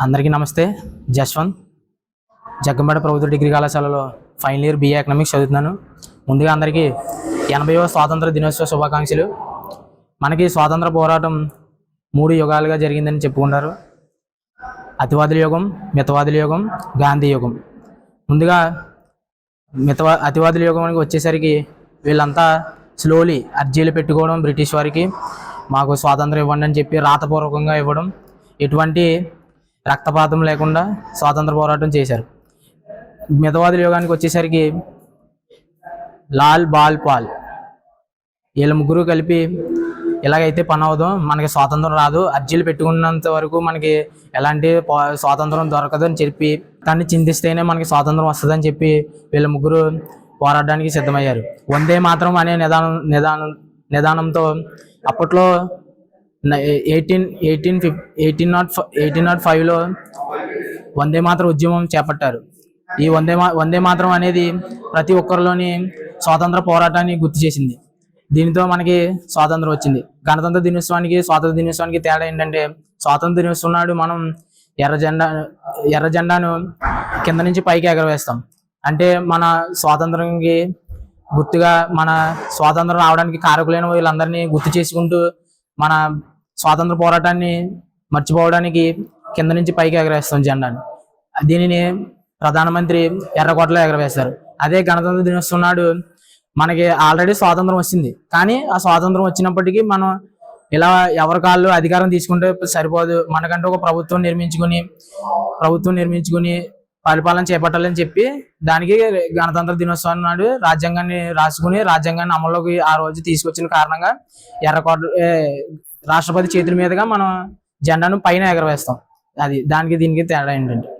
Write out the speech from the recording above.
అందరికీ నమస్తే. జశ్వంత్, జగ్గంపేట ప్రభుత్వ డిగ్రీ కళాశాలలో ఫైనల్ ఇయర్ BA ఎకనామిక్స్ చదువుతున్నాను. ముందుగా అందరికీ 80వ స్వాతంత్ర దినోత్సవ శుభాకాంక్షలు. మనకి స్వాతంత్ర పోరాటం 3 యుగాలుగా జరిగిందని చెప్పుకుంటారు. అతివాదుల యుగం, మితవాదుల యుగం, గాంధీ యుగం. ముందుగా అతివాదుల యుగానికి వచ్చేసరికి వీళ్ళంతా స్లోలీ అర్జీలు పెట్టుకోవడం, బ్రిటిష్ వారికి మాకు స్వాతంత్రం ఇవ్వండి అని చెప్పి రాతపూర్వకంగా ఇవ్వడం, ఎటువంటి రక్తపాతం లేకుండా స్వాతంత్ర పోరాటం చేశారు. మితవాదుల యుగానికి వచ్చేసరికి లాల్, బాల్, పాల్ వీళ్ళ ముగ్గురు కలిపి ఎలాగైతే పని అవదో మనకి స్వాతంత్రం రాదు, అర్జీలు పెట్టుకున్నంత వరకు మనకి ఎలాంటి స్వాతంత్రం దొరకదు అని చెప్పి దాన్ని చింతిస్తేనే మనకి స్వాతంత్రం వస్తుందని చెప్పి వీళ్ళ ముగ్గురు పోరాడడానికి సిద్ధమయ్యారు. వందే మాత్రం అనే నిదానంతో అప్పట్లో 1805లో వందే మాత్రం ఉద్యమం చేపట్టారు. ఈ వందే మాత్రం అనేది ప్రతి ఒక్కరిలోని స్వాతంత్ర పోరాటాన్ని గుర్తు చేసింది. దీనితో మనకి స్వాతంత్రం వచ్చింది. గణతంత్ర దినోత్సవానికి స్వాతంత్ర దినోత్సవానికి తేడా ఏంటంటే, స్వాతంత్ర దినోత్సవం నాడు మనం ఎర్ర జెండాను కింద నుంచి పైకి ఎగరవేస్తాం. అంటే మన స్వాతంత్రంకి గుర్తుగా, మన స్వాతంత్రం రావడానికి కారకులైన వీళ్ళందరినీ గుర్తు చేసుకుంటూ మన స్వాతంత్ర పోరాటాన్ని మర్చిపోవడానికి కింద నుంచి పైకి ఎగరవేస్తాం జెండాను. దీనిని ప్రధానమంత్రి ఎర్రకోటలో ఎగరవేస్తారు. అదే గణతంత్ర దినోత్సవం నాడు మనకి ఆల్రెడీ స్వాతంత్రం వచ్చింది, కానీ ఆ స్వాతంత్రం వచ్చినప్పటికీ మనం ఇలా ఎవరి కాళ్ళు అధికారం తీసుకుంటే సరిపోదు, మనకంటూ ఒక ప్రభుత్వం నిర్మించుకుని పరిపాలన చేపట్టాలని చెప్పి దానికి గణతంత్ర దినోత్సవం నాడు రాజ్యాంగాన్ని రాసుకుని రాజ్యాంగాన్ని అమల్లోకి ఆ రోజు తీసుకొచ్చిన కారణంగా ఎర్రకోట రాష్ట్రపతి చేతుల మీదుగా మనం జెండాను పైన ఎగరవేస్తాం. అది దీనికి తేడా ఏంటంటే